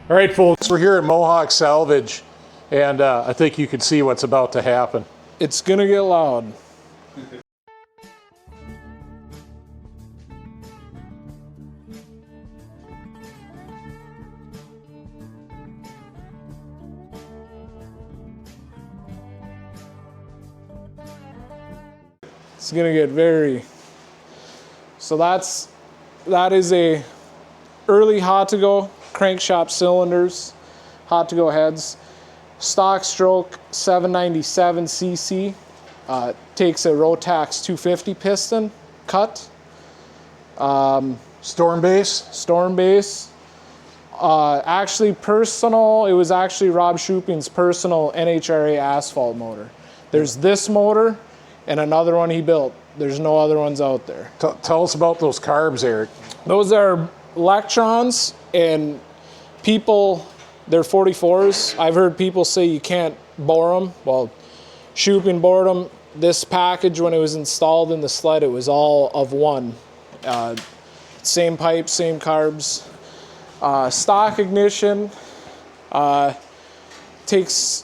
All right, folks, we're here at Mohawk Salvage, and I think you can see what's about to happen. It's gonna get loud. It's gonna get very. So that is a early hot to go crankshaft cylinders, hot to go heads. Stock stroke 797 cc. Takes a Rotax 250 piston cut. Storm base? Storm base. Actually personal, it was actually Rob Shuping's personal NHRA asphalt motor. There's this motor and another one he built. There's no other ones out there. Tell us about those carbs, Eric. Those are electrons, and people, they're 44s. I've heard people say you can't bore them. Well, Shuping bored them. This package, when it was installed in the sled, it was all of one. Same pipe, same carbs. Stock ignition. It's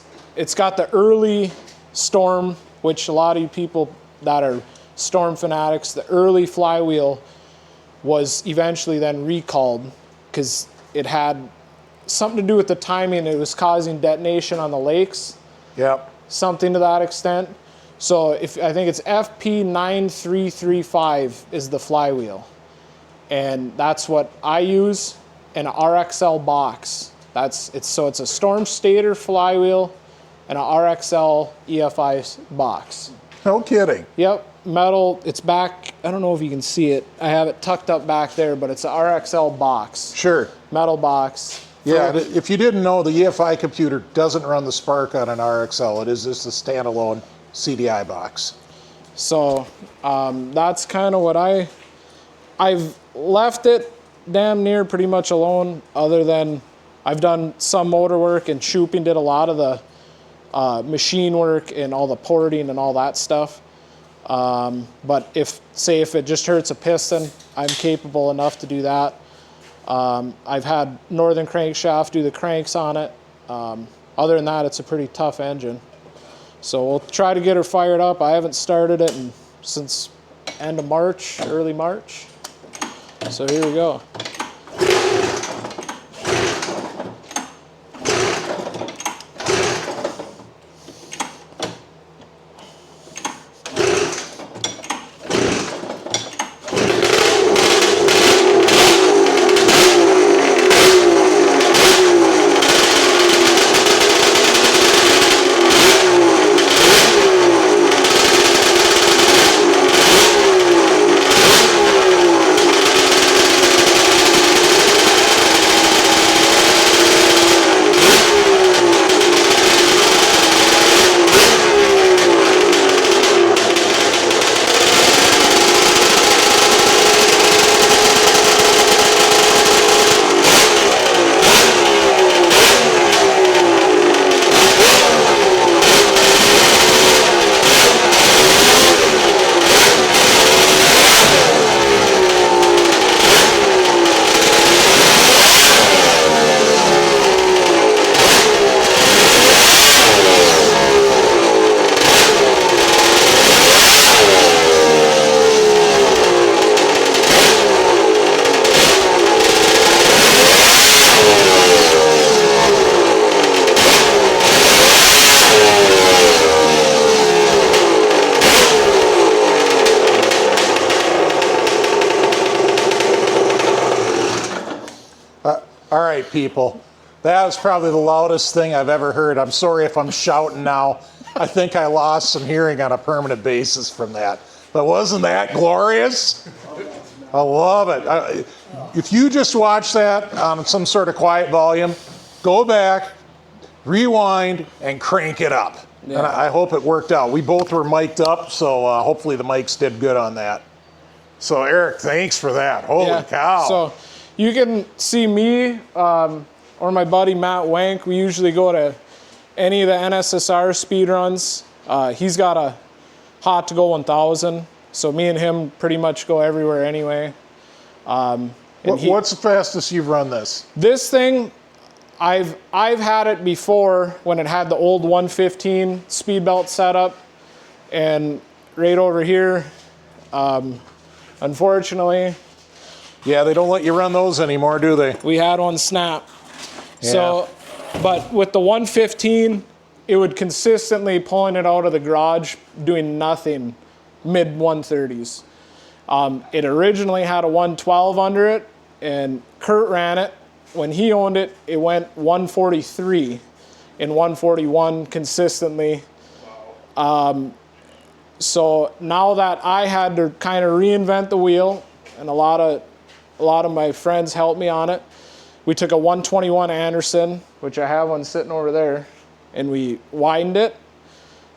got the early storm, which a lot of you people that are storm fanatics, the early flywheel was eventually then recalled because it had something to do with the timing. It was causing detonation on the lakes. Yep. Something to that extent. So I think it's FP9335 is the flywheel. And that's what I use, an RXL box. So it's a storm stator flywheel and an RXL EFI box. No kidding. Yep, metal, it's back, I don't know if you can see it. I have it tucked up back there, but it's an RXL box. Sure. Metal box. Yeah, if you didn't know, the EFI computer doesn't run the Spark on an RXL. It is just a standalone CDI box. So that's kind of what I've left it damn near pretty much alone, other than I've done some motor work, and Shuping did a lot of the machine work and all the porting and all that stuff. But if it just hurts a piston, I'm capable enough to do that. I've had Northern Crankshaft do the cranks on it. Other than that, it's a pretty tough engine. So we'll try to get her fired up. I haven't started it since end of March, early March. So here we go. All right, people. That was probably the loudest thing I've ever heard. I'm sorry if I'm shouting now. I think I lost some hearing on a permanent basis from that. But wasn't that glorious? I love it. If you just watch that on some sort of quiet volume, go back, rewind, and crank it up. Yeah. And I hope it worked out. We both were mic'd up, so hopefully the mics did good on that. So Eric, thanks for that. Holy cow. So you can see me or my buddy Matt Wank. We usually go to any of the NSSR speed runs. He's got a hot to go 1000. So me and him pretty much go everywhere anyway. What's the fastest you've run this? This thing, I've had it before when it had the old 115 speed belt setup, and right over here, unfortunately, Yeah, they don't let you run those anymore, do they? we had one snap. Yeah. So, but with the 115, it would consistently pulling it out of the garage, doing nothing, mid 130s. It originally had a 112 under it, and Kurt ran it. When he owned it, it went 143 and 141 consistently. So now that I had to kind of reinvent the wheel, and a lot of my friends helped me on it, we took a 121 Anderson, which I have one sitting over there, and we widened it,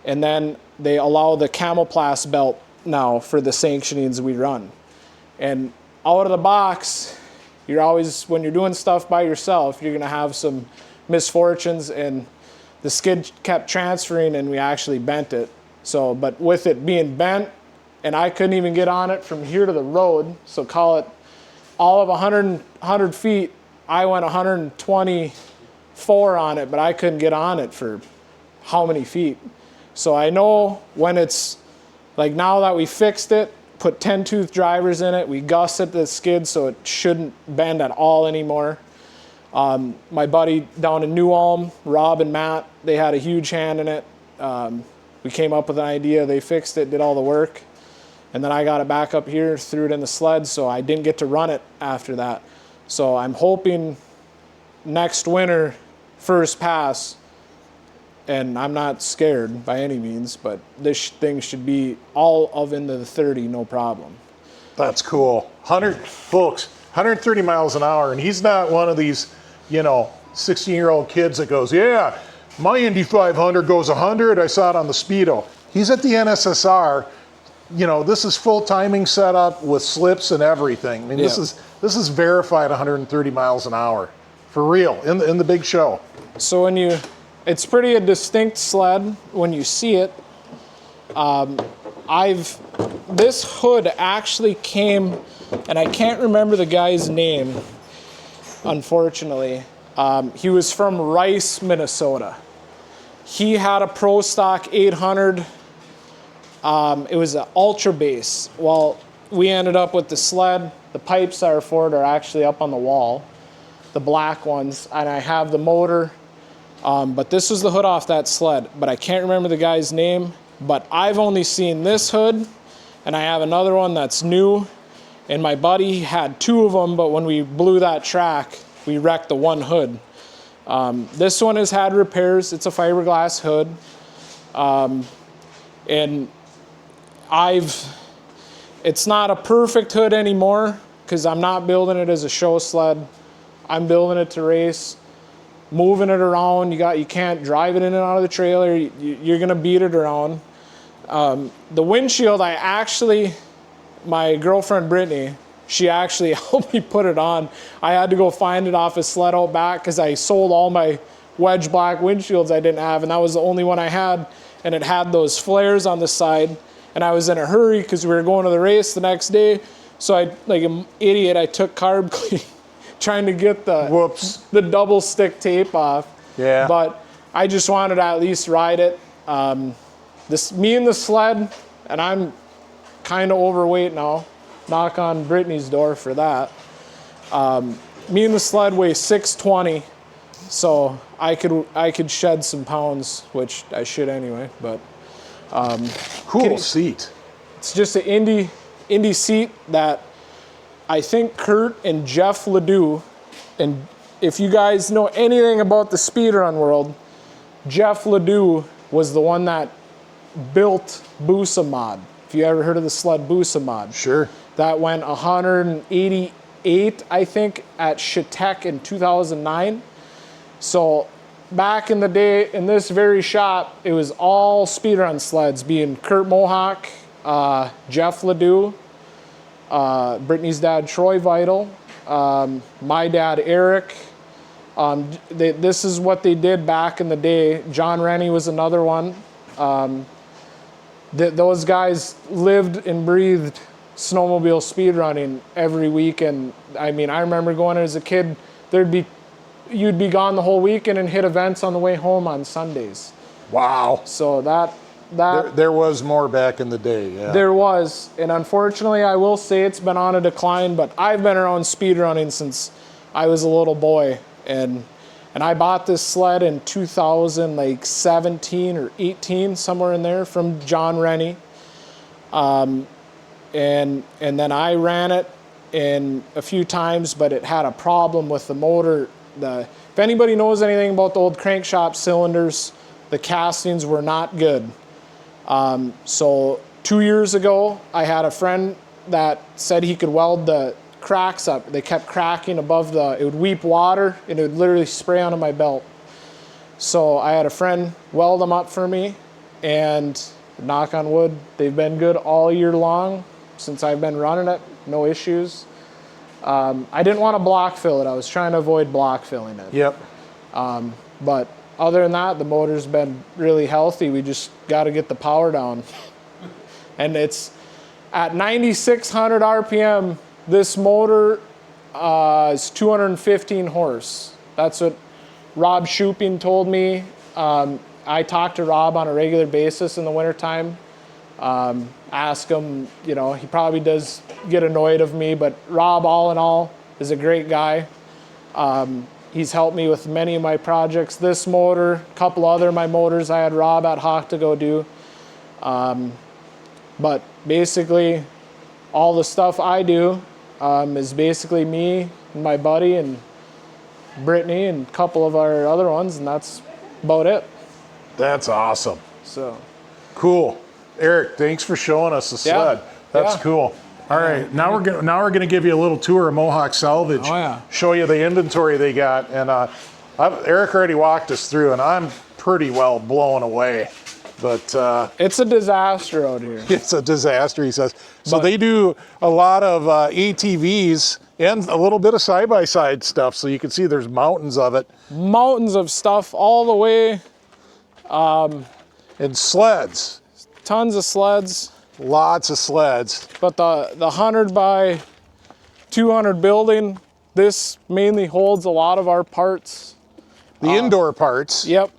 and then they allow the camoplast belt now for the sanctionings we run. And out of the box, you're always, when you're doing stuff by yourself, you're gonna have some misfortunes, and the skid kept transferring and we actually bent it. So, but with it being bent, and I couldn't even get on it from here to the road, so call it all of 100 feet, I went 124 on it, but I couldn't get on it for how many feet. So I know when it's, like now that we fixed it, put 10-tooth drivers in it, we gusset the skid so it shouldn't bend at all anymore. My buddy down in New Ulm, Rob and Matt, they had a huge hand in it. We came up with an idea, they fixed it, did all the work, and then I got it back up here, threw it in the sled, so I didn't get to run it after that. So I'm hoping next winter, first pass, and I'm not scared by any means, but this thing should be all of into the 30, no problem. That's cool. 130 miles an hour, and he's not one of these, 16-year-old kids that goes, yeah, my Indy 500 goes 100. I saw it on the Speedo. He's at the NSSR. This is full timing setup with slips and everything. I mean, Yeah. this is verified 130 miles an hour for real in the big show. So it's pretty a distinct sled when you see it. This hood actually came, and I can't remember the guy's name, unfortunately. He was from Rice, Minnesota. He had a Pro Stock 800. It was an Ultra Base. Well, we ended up with the sled. The pipes are for it are actually up on the wall, the black ones, and I have the motor. But this was the hood off that sled, but I can't remember the guy's name. But I've only seen this hood, and I have another one that's new, and my buddy had two of them, but when we blew that track, we wrecked the one hood. This one has had repairs. It's a fiberglass hood. And it's not a perfect hood anymore because I'm not building it as a show sled. I'm building it to race. Moving it around, you can't drive it in and out of the trailer. You're gonna beat it around. The windshield, my girlfriend Brittany, she actually helped me put it on. I had to go find it off a sled out back because I sold all my wedge black windshields I didn't have, and that was the only one I had, and it had those flares on the side, and I was in a hurry because we were going to the race the next day, so I, like an idiot, I took carb clean trying to get the double stick tape off. Yeah. But I just wanted to at least ride it. Me and the sled, and I'm kind of overweight now. Knock on Brittany's door for that. Me and the sled weigh 620, so I could shed some pounds, which I should anyway. But cool seat. It's just an Indy seat that I think Kurt and Jeff Ledoux, and if you guys know anything about the speedrun world, Jeff Ledoux was the one that built Boosa Mod. If you ever heard of the sled Boosa Mod. Sure. That went 188, I think, at Chautauqua in 2009. So back in the day, in this very shop, it was all speedrun sleds, being Kurt Mohawk, Jeff Ledoux, Brittany's dad, Troy Vital, my dad, Eric. This is what they did back in the day. John Rennie was another one. Those guys lived and breathed snowmobile speedrunning every week. And I mean, I remember going as a kid, there'd be you'd be gone the whole weekend and hit events on the way home on Sundays. Wow. So There was more back in the day, yeah. there was, and unfortunately I will say it's been on a decline, but I've been around speedrunning since I was a little boy, and I bought this sled in 2017 or 18, somewhere in there, from John Rennie. And then I ran it in a few times, but it had a problem with the motor. If anybody knows anything about the old crankshop cylinders, the castings were not good. So 2 years ago, I had a friend that said he could weld the cracks up. They kept cracking above it would weep water, and it would literally spray onto my belt. So I had a friend weld them up for me, and knock on wood, they've been good all year long since I've been running it, no issues. I didn't want to block fill it. I was trying to avoid block filling it. Yep. But other than that, the motor's been really healthy. We just got to get the power down. And it's at 9,600 RPM, this motor is 215 horse. That's what Rob Shuping told me. I talk to Rob on a regular basis in the wintertime. Ask him, he probably does get annoyed of me, but Rob, all in all, is a great guy. He's helped me with many of my projects. This motor, a couple other of my motors I had Rob at Hawk to go do. But basically, all the stuff I do is basically me and my buddy and Brittany and a couple of our other ones, and that's about it. That's awesome. So cool. Eric, thanks for showing us the sled. That's cool. All right, now we're gonna give you a little tour of Mohawk Salvage. Oh, yeah. Show you the inventory they got, and Eric already walked us through, and I'm pretty well blown away. But it's a disaster out here. It's a disaster, he says. So they do a lot of ATVs and a little bit of side-by-side stuff. So you can see there's mountains of it. Mountains of stuff all the way. And sleds. Tons of sleds. Lots of sleds. But the 100 by 200 building, this mainly holds a lot of our parts. The indoor parts. Yep.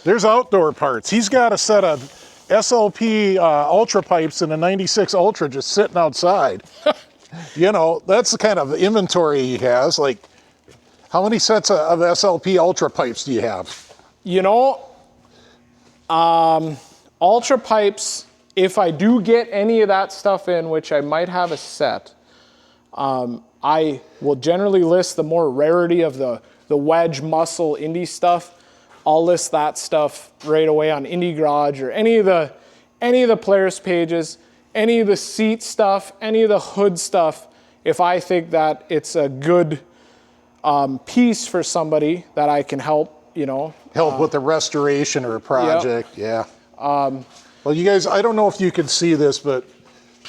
There's outdoor parts. He's got a set of SLP Ultra pipes in a 96 Ultra just sitting outside. That's the kind of inventory he has. Like, how many sets of SLP Ultra pipes do you have? Ultra pipes, if I do get any of that stuff in, which I might have a set, I will generally list the more rarity of the wedge muscle indie stuff. I'll list that stuff right away on Indie Garage or any of the players' pages, any of the seat stuff, any of the hood stuff. If I think that it's a good piece for somebody that I can help, help with the restoration or a project. Yep. Yeah. Well, you guys, I don't know if you can see this, but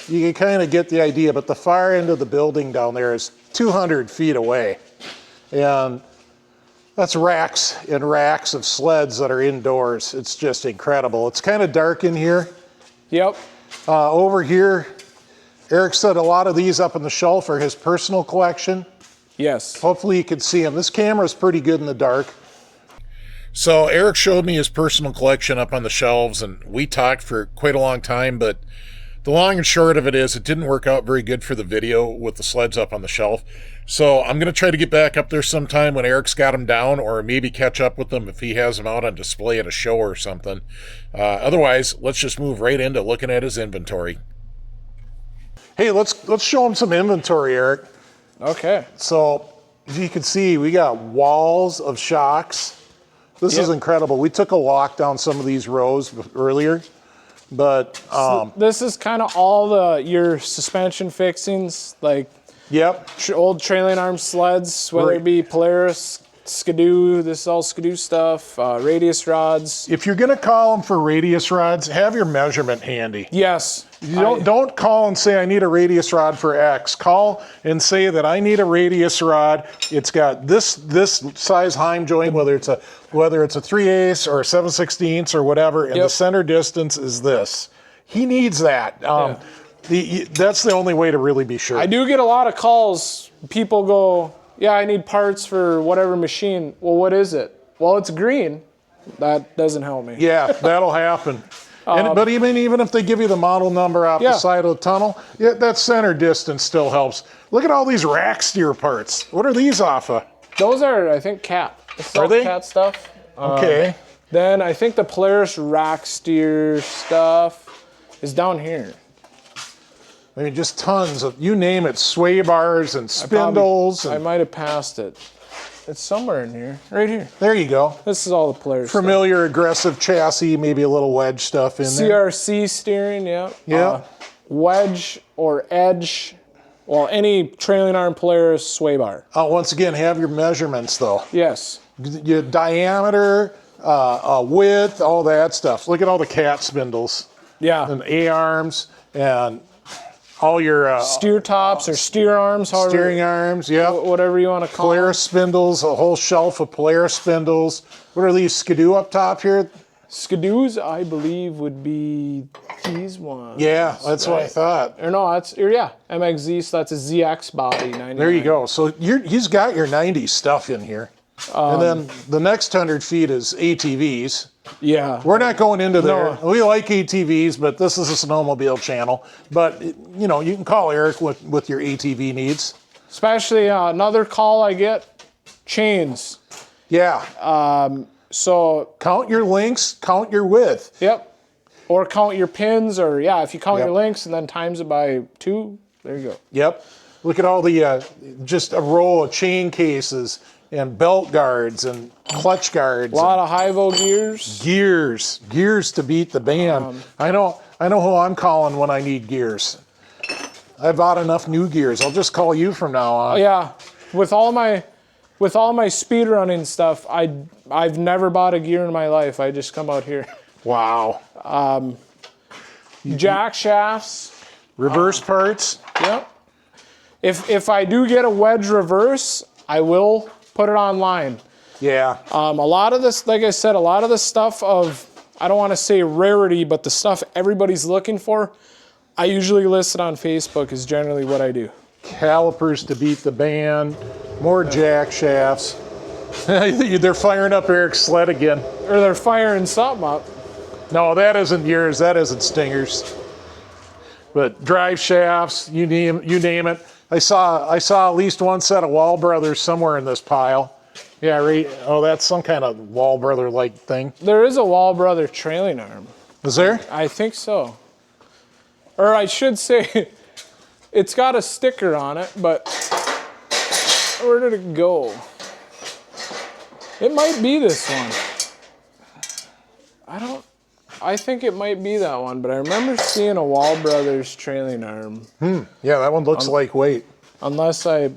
you can kind of get the idea. But the far end of the building down there is 200 feet away, and that's racks and racks of sleds that are indoors. It's just incredible. It's kind of dark in here. Yep. Over here, Eric set a lot of these up on the shelf for his personal collection. Yes. Hopefully you can see them. This camera's pretty good in the dark. So Eric showed me his personal collection up on the shelves, and we talked for quite a long time, but the long and short of it is it didn't work out very good for the video with the sleds up on the shelf. So I'm going to try to get back up there sometime when Eric's got them down, or maybe catch up with them if he has them out on display at a show or something. Otherwise, let's just move right into looking at his inventory. Hey, let's show him some inventory, Eric. Okay. So as you can see, we got walls of shocks. This is incredible. We took a walk down some of these rows earlier, but so this is kind of all your suspension fixings, like old trailing arm sleds, whether it be Polaris, Skidoo. This is all Skidoo stuff. Radius rods. If you're gonna call them for radius rods, have your measurement handy. Yes. Don't call and say I need a radius rod for X. Call and say that I need a radius rod. It's got this size heim joint, whether it's a 3/8 or a 7/16 or whatever, and the center distance is this. He needs that. That's the only way to really be sure. I do get a lot of calls. People go, yeah, I need parts for whatever machine. Well, what is it? Well, it's green. That doesn't help me. Yeah, that'll happen. But even if they give you the model number off the side of the tunnel, yeah, that center distance still helps. Look at all these rack steer parts. What are these off of? Those are, I think, cat. Are they? Cat stuff. Okay. Then I think the Polaris rack steer stuff is down here. I mean, just tons of, you name it, sway bars and spindles. I might have passed it. It's somewhere in here. Right here. There you go. This is all the Polaris Familiar, aggressive chassis, maybe a little wedge stuff in there. CRC steering, yeah. Yeah. Wedge or edge. Well, any trailing arm Polaris sway bar. Once again, have your measurements, though. Yes. Your diameter, width, all that stuff. Look at all the cat spindles. Yeah. And A-arms and all your steer tops or steer arms, however, steering arms, yeah. whatever you want to call Polaris spindles, a whole shelf of Polaris spindles. What are these, Skidoo up top here? Skidoos, I believe, would be these ones. Yeah, that's what I thought. Or no, MXZ, so that's a ZX body, 99. There you go. So he's got your 90s stuff in here. And then the next 100 feet is ATVs. Yeah. We're not going into there. No. We like ATVs, but this is a snowmobile channel. But, you know, you can call Eric with your ATV needs. Especially another call I get, chains. Yeah. So count your links, count your width. Yep. Or count your pins, or if you count your links and then times it by 2, there you go. Yep. Look at all the, just a row of chain cases and belt guards and clutch guards. A lot of high-vo gears. Gears to beat the band. I know who I'm calling when I need gears. I bought enough new gears. I'll just call you from now on. Yeah. With all my speedrunning stuff, I've never bought a gear in my life. I just come out here. Wow. Jack shafts. Reverse parts. Yep. If I do get a wedge reverse, I will put it online. Yeah. A lot of this, like I said, a lot of the stuff of, I don't want to say rarity, but the stuff everybody's looking for, I usually list it on Facebook is generally what I do. Calipers to beat the band, more jack shafts. They're firing up Eric's sled again. Or they're firing something up. No, that isn't yours. That isn't Stinger's. But drive shafts, you name it. I saw at least one set of Wall Brothers somewhere in this pile. Yeah, right. Oh, that's some kind of Wall Brother-like thing. There is a Wall Brother trailing arm. Is there? I think so. Or I should say, it's got a sticker on it, but where did it go? It might be this one. I think it might be that one, but I remember seeing a Wall Brothers trailing arm. Yeah, that one looks lightweight. Unless I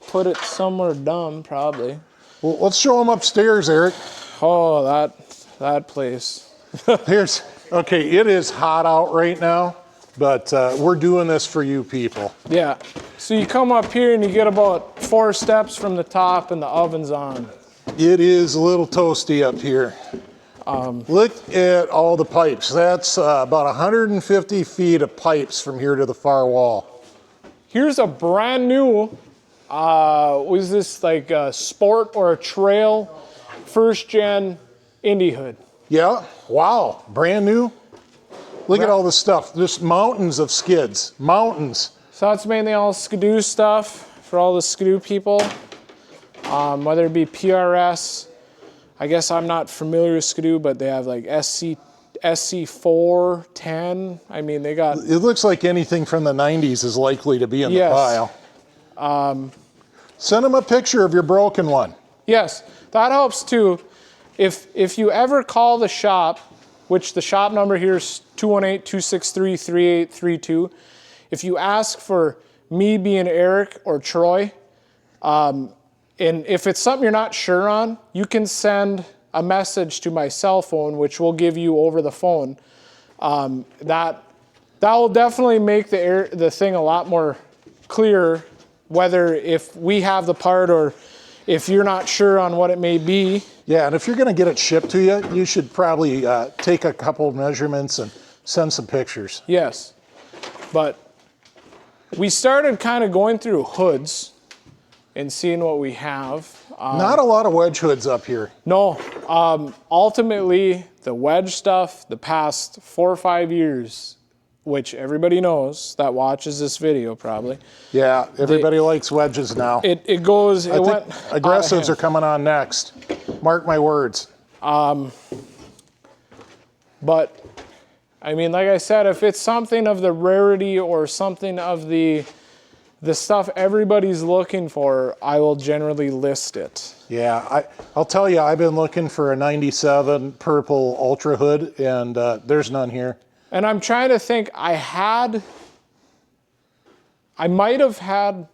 put it somewhere dumb, probably. Well, let's show them upstairs, Eric. Oh, that place. Okay, it is hot out right now, but we're doing this for you people. Yeah. So you come up here and you get about 4 steps from the top and the oven's on. It is a little toasty up here. Look at all the pipes. That's about 150 feet of pipes from here to the far wall. Here's a brand new, was this like a sport or a trail, first gen Indy hood? Yeah, wow, brand new. Look at all the stuff, just mountains of skids, mountains. So that's mainly all Skidoo stuff for all the Skidoo people, whether it be PRS. I guess I'm not familiar with Skidoo, but they have like SC4, 10. I mean, they got... It looks like anything from the 90s is likely to be in the pile. Send them a picture of your broken one. Yes, that helps too. If you ever call the shop, which the shop number here is 218-263-3832, if you ask for me being Eric or Troy, and if it's something you're not sure on, you can send a message to my cell phone, which we'll give you over the phone. That will definitely make the thing a lot more clear, whether if we have the part or if you're not sure on what it may be. Yeah, and if you're going to get it shipped to you, you should probably take a couple of measurements and send some pictures. Yes, but we started kind of going through hoods. and seeing what we have. Not a lot of wedge hoods up here. No, ultimately the wedge stuff, the past 4 or 5 years, which everybody knows that watches this video probably. Yeah, everybody likes wedges now. It goes, I think aggressives are coming on next. Mark my words. But I mean, like I said, if it's something of the rarity or something of the stuff everybody's looking for, I will generally list it. Yeah, I'll tell you, I've been looking for a 97 purple Ultra hood, and there's none here. And I'm trying to think, I might have had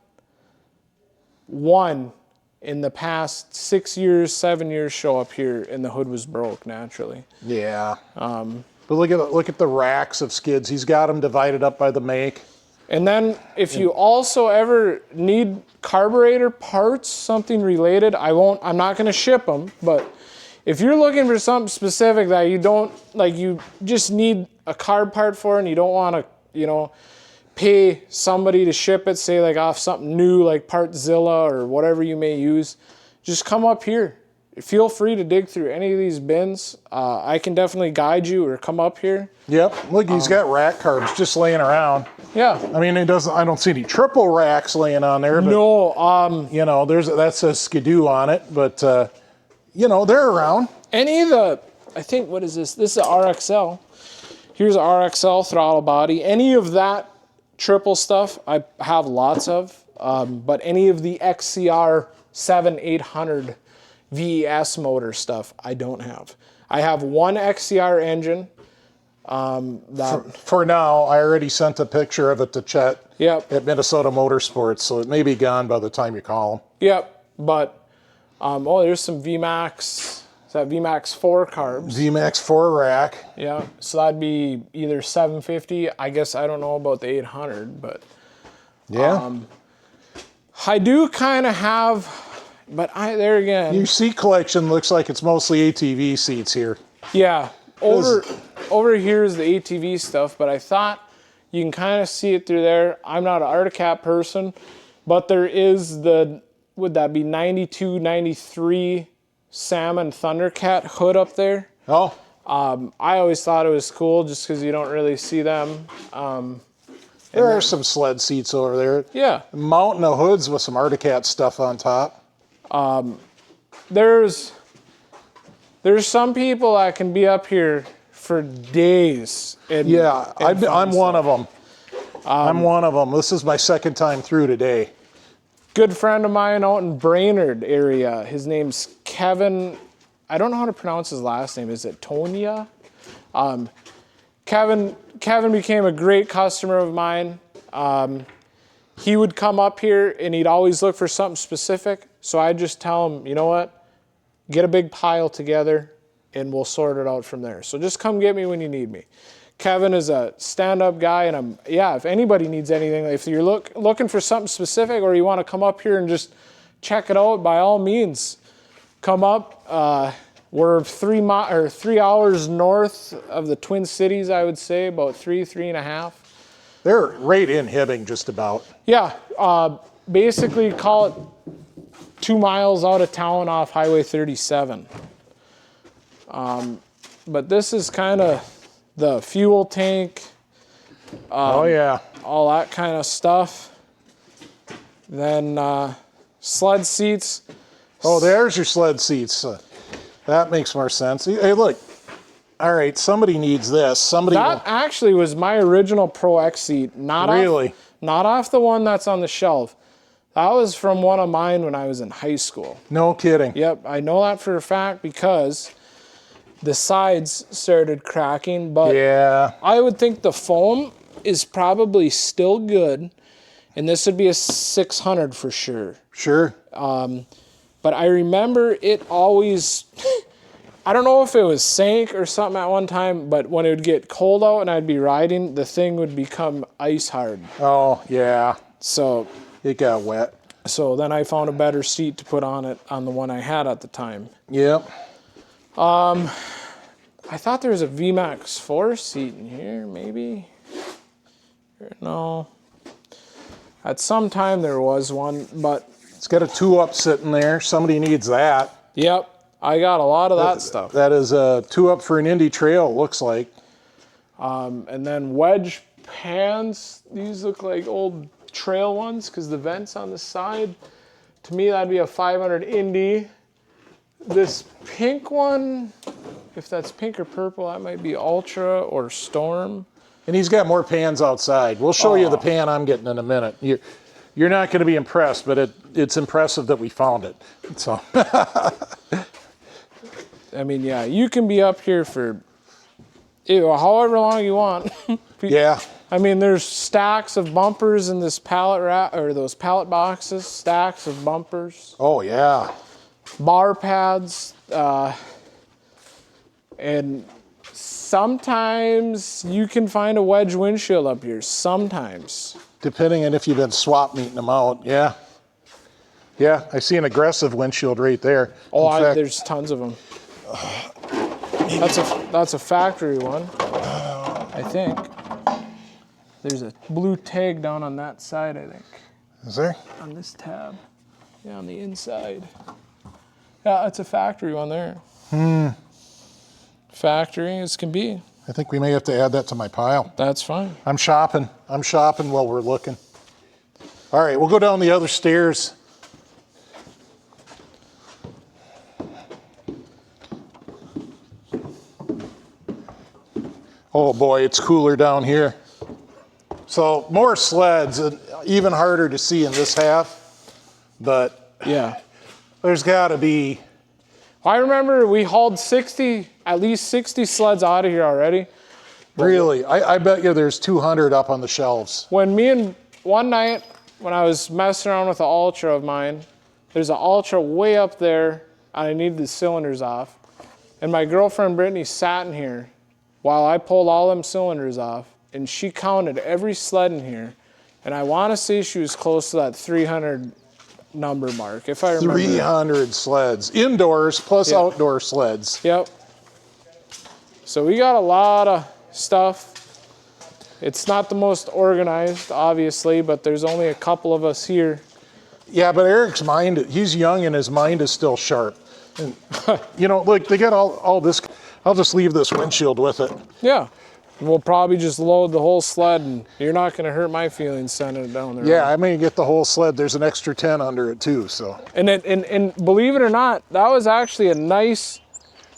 one in the past 6 years, 7 years show up here, and the hood was broke naturally. Yeah. But look at the racks of skids. He's got them divided up by the make. And then if you also ever need carburetor parts, something related, I'm not going to ship them, but if you're looking for something specific that you don't, like you just need a carb part for and you don't want to, you know, pay somebody to ship it, say like off something new like Partzilla or whatever you may use, just come up here. Feel free to dig through any of these bins. I can definitely guide you or come up here. Yep, look, he's got rack carbs just laying around. Yeah. I mean, I don't see any triple racks laying on there. But, no. You know, that says Skidoo on it, but, you know, they're around. Any of the, I think, what is this? This is a RXL. Here's a RXL throttle body. Any of that triple stuff, I have lots of. But any of the XCR 7800 VES motor stuff, I don't have. I have one XCR engine. For now, I already sent a picture of it to Chet Yep. at Minnesota Motorsports, so it may be gone by the time you call him. Yep, but, oh, there's some VMAX, is that VMAX 4 carbs? VMAX 4 rack. Yeah, so that'd be either 750, I guess I don't know about the 800, but. Yeah. I do kind of have, but there again. Your seat collection looks like it's mostly ATV seats here. Yeah, over here is the ATV stuff, but I thought you can kind of see it through there. I'm not an Arctic person, but there is would that be 92, 93 Salmon Thundercat hood up there. Oh. I always thought it was cool just because you don't really see them. There are some sled seats over there. Yeah. Mountain of hoods with some Articat stuff on top. There's some people that can be up here for days. Yeah, I'm one of them. I'm one of them. This is my second time through today. Good friend of mine out in Brainerd area. His name's Kevin. I don't know how to pronounce his last name. Is it Tonya? Kevin became a great customer of mine. He would come up here and he'd always look for something specific. So I'd just tell him, you know what? Get a big pile together and we'll sort it out from there. So just come get me when you need me. Kevin is a stand-up guy, and if anybody needs anything, if you're looking for something specific or you want to come up here and just check it out, by all means, come up. We're 3 hours north of the Twin Cities, I would say, about 3.5. They're right in Hibbing, just about. Yeah, basically call it 2 miles out of town off Highway 37. But this is kind of the fuel tank. Oh yeah. All that kind of stuff. Then sled seats. Oh, there's your sled seats. That makes more sense. Hey, look. All right, somebody needs this. That actually was my original Pro X seat. Not off the one that's on the shelf. That was from one of mine when I was in high school. No kidding. Yep, I know that for a fact because the sides started cracking, but yeah. I would think the foam is probably still good, and this would be a 600 for sure. Sure. But I remember it always, I don't know if it was sank or something at one time, but when it would get cold out and I'd be riding, the thing would become ice hard. Oh, yeah. So it got wet. So then I found a better seat to put on it on the one I had at the time. Yep. I thought there was a VMAX 4 seat in here, maybe. No. At some time there was one, but It's got a 2-up sitting there. Somebody needs that. Yep, I got a lot of that stuff. That is a 2-up for an Indy Trail, looks like. And then wedge pans. These look like old trail ones because the vent's on the side. To me, that'd be a 500 Indy. This pink one, if that's pink or purple, that might be Ultra or Storm. And he's got more pans outside. We'll show you the pan I'm getting in a minute. You're not going to be impressed, but it's impressive that we found it. So, I mean, yeah, you can be up here for however long you want. yeah. I mean, there's stacks of bumpers in this pallet rack, or those pallet boxes, stacks of bumpers. Oh, yeah. Bar pads, and sometimes you can find a wedge windshield up here, sometimes. Depending on if you've been swap meeting them out, yeah. Yeah, I see an aggressive windshield right there. Oh, there's tons of them. That's a factory one, I think. There's a blue tag down on that side, I think. Is there? On this tab. Yeah, on the inside. Yeah, it's a factory one there. Factory as can be. I think we may have to add that to my pile. That's fine. I'm shopping while we're looking. All right, we'll go down the other stairs. Oh boy, it's cooler down here. So more sleds, and even harder to see in this half, but Yeah. there's gotta be. I remember we hauled at least 60 sleds out of here already. Really, I bet you there's 200 up on the shelves. One night when I was messing around with an Ultra of mine, there's an Ultra way up there, and I needed the cylinders off. And my girlfriend Brittany sat in here while I pulled all them cylinders off, and she counted every sled in here. And I want to say she was close to that 300 number mark, if I remember. 300 sleds, indoors plus outdoor sleds. Yep. So we got a lot of stuff. It's not the most organized, obviously, but there's only a couple of us here. Yeah, but Eric's mind, he's young and his mind is still sharp. And, look, they got all this. I'll just leave this windshield with it. Yeah. We'll probably just load the whole sled, and you're not going to hurt my feelings sending it down there. Yeah, I may get the whole sled. There's an extra 10 under it, too. So. And believe it or not, that was actually a nice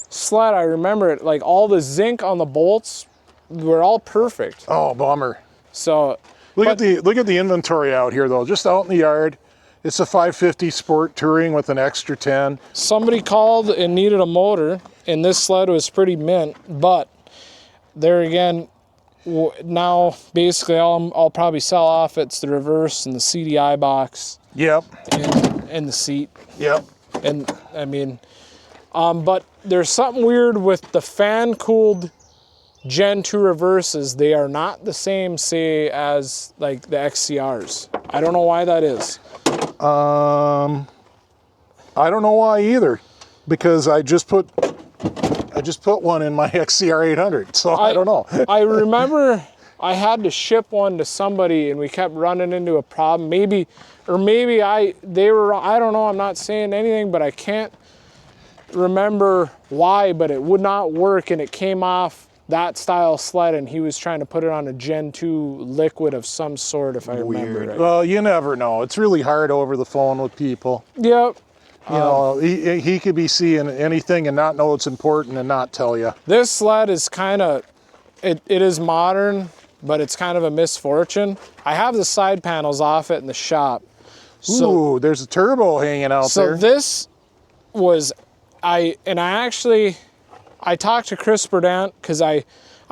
sled. I remember it. Like, all the zinc on the bolts were all perfect. Oh, bummer. So look at the inventory out here, though. Just out in the yard. It's a 550 Sport Touring with an extra 10. Somebody called and needed a motor, and this sled was pretty mint, but there again, now basically I'll probably sell off it's the reverse and the CDI box. Yep. And the seat. Yep. And I mean, but there's something weird with the fan-cooled Gen 2 reverses. They are not the same, say, as like the XCRs. I don't know why that is. I don't know why either, because I just put one in my XCR 800, so I don't know. I remember I had to ship one to somebody and we kept running into a problem. Maybe they were, I don't know, I'm not saying anything, but I can't remember why, but it would not work and it came off that style sled and he was trying to put it on a Gen 2 liquid of some sort, if I remember right. Well, you never know. It's really hard over the phone with people. Yep. He could be seeing anything and not know it's important and not tell you. This sled is kind of, it is modern, but it's kind of a misfortune. I have the side panels off it in the shop. Ooh, there's a turbo hanging out there. So this was, I talked to Chris Burdant because I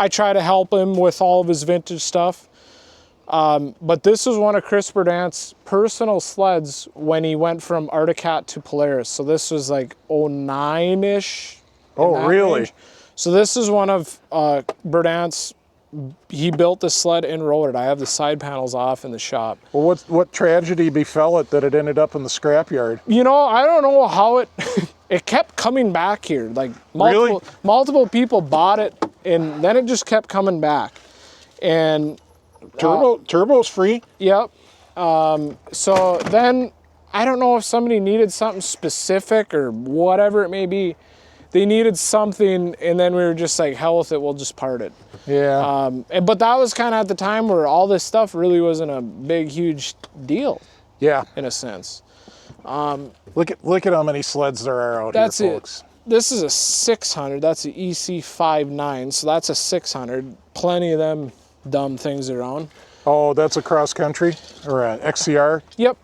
try to help him with all of his vintage stuff. But this was one of Chris Burdant's personal sleds when he went from Arctic Cat to Polaris. So this was like 09-ish. Oh, really? Range. So this is one of Burdant's, he built the sled and rode it. I have the side panels off in the shop. Well, what tragedy befell it that it ended up in the scrapyard? I don't know how it, it kept coming back here. Like multiple people bought it and then it just kept coming back. And turbo's free? Yep. So then I don't know if somebody needed something specific or whatever it may be. They needed something, and then we were just like, hell with it, we'll just part it. Yeah. But that was kind of at the time where all this stuff really wasn't a big, huge deal, Yeah. in a sense. Look at how many sleds there are out That's here, it. folks. This is a 600. That's an EC59, so that's a 600. Plenty of them dumb things around. Oh, that's a cross country or an XCR? Yep.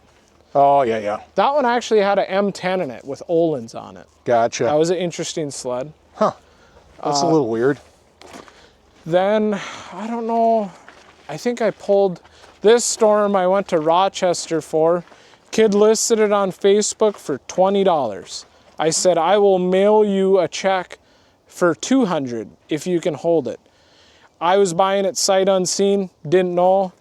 Oh, yeah, yeah. That one actually had an M10 in it with Olin's on it. Gotcha. That was an interesting sled. Huh. That's a little weird. Then, I don't know, I think I pulled this storm I went to Rochester for. Kid listed it on Facebook for $20. I said, I will mail you a check for $200 if you can hold it. I was buying it sight unseen, didn't know.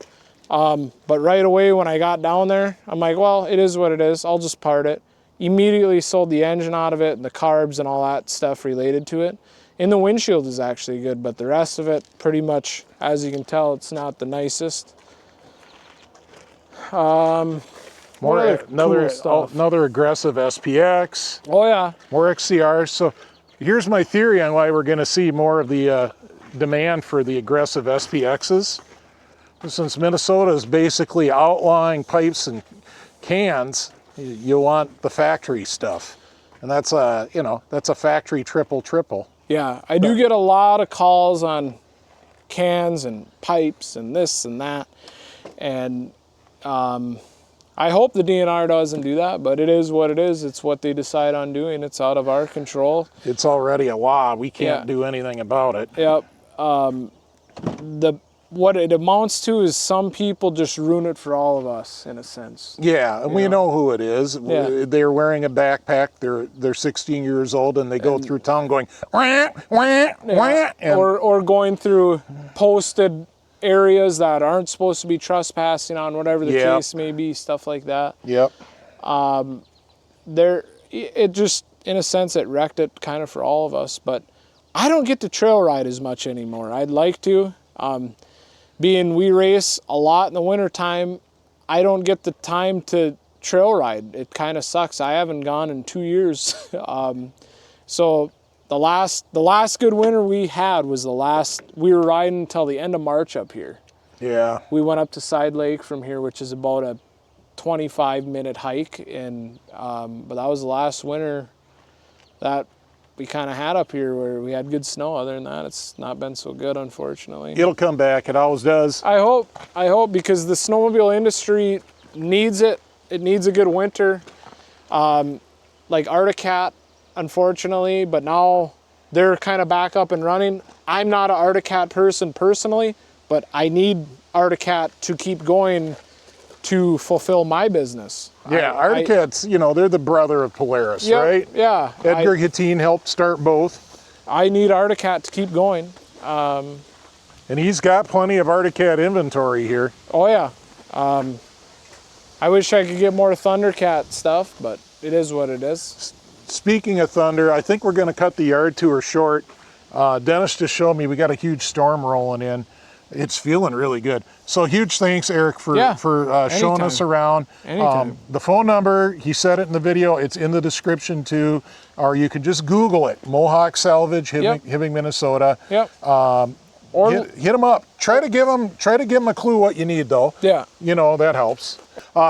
But right away when I got down there, I'm like, well, it is what it is. I'll just part it. Immediately sold the engine out of it and the carbs and all that stuff related to it. And the windshield is actually good, but the rest of it, pretty much, as you can tell, it's not the nicest. Another aggressive SPX. Oh yeah. More XCRs. So here's my theory on why we're going to see more of the demand for the aggressive SPXs. Since Minnesota is basically outlawing pipes and cans, you want the factory stuff, and that's a factory triple. Yeah, I do get a lot of calls on cans and pipes and this and that, and I hope the DNR doesn't do that, but it is what it is. It's what they decide on doing. It's out of our control. It's already a law. We can't do anything about it. Yep. What it amounts to is some people just ruin it for all of us, in a sense. Yeah, and we know who it is. Yeah. They're wearing a backpack. They're 16 years old, and they go through town going wah, wah, wah, and or going through posted areas that aren't supposed to be trespassing on, whatever the case may be, stuff like that. Yep. It just, in a sense, it wrecked it kind of for all of us. But I don't get to trail ride as much anymore. I'd like to. Being we race a lot in the wintertime, I don't get the time to trail ride. It kind of sucks. I haven't gone in 2 years. So the last good winter we had was we were riding until the end of March up here. Yeah. We went up to Side Lake from here, which is about a 25-minute hike, and but that was the last winter that we kind of had up here where we had good snow. Other than that, it's not been so good, unfortunately. It'll come back. It always does. I hope, because the snowmobile industry needs it. It needs a good winter. Like Arctic, unfortunately, but now they're kind of back up and running. I'm not an Arctic person personally, but I need Arctic to keep going to fulfill my business. Yeah, Arctic's, they're the brother of Polaris, right? Yeah. Edgar Hittine helped start both. I need Arctic to keep going. And he's got plenty of Arctic inventory here. Oh yeah. I wish I could get more Thundercat stuff, but it is what it is. Speaking of Thunder, I think we're going to cut the yard tour short. Dennis just showed me we got a huge storm rolling in. It's feeling really good. So huge thanks, Eric, for showing us around. Anytime. The phone number, he said it in the video, it's in the description too, or you can just Google it. Mohawk Salvage, Hibbing, Minnesota. Yep. Or hit them up. Try to give them a clue what you need, though. Yeah. That helps.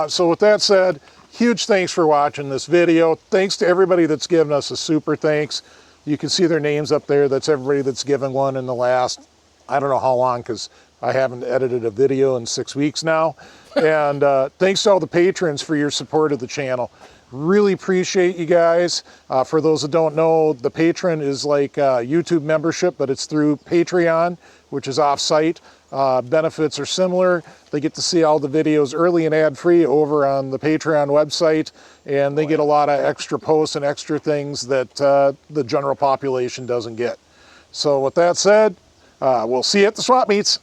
So with that said, huge thanks for watching this video. Thanks to everybody that's given us a super thanks. You can see their names up there. That's everybody that's given one in the last, I don't know how long, because I haven't edited a video in 6 weeks now. And thanks to all the patrons for your support of the channel. Really appreciate you guys. For those that don't know, the patron is like YouTube membership, but it's through Patreon, which is off-site. Benefits are similar. They get to see all the videos early and ad-free over on the Patreon website, and they get a lot of extra posts and extra things that the general population doesn't get. So with that said, we'll see you at the swap meets.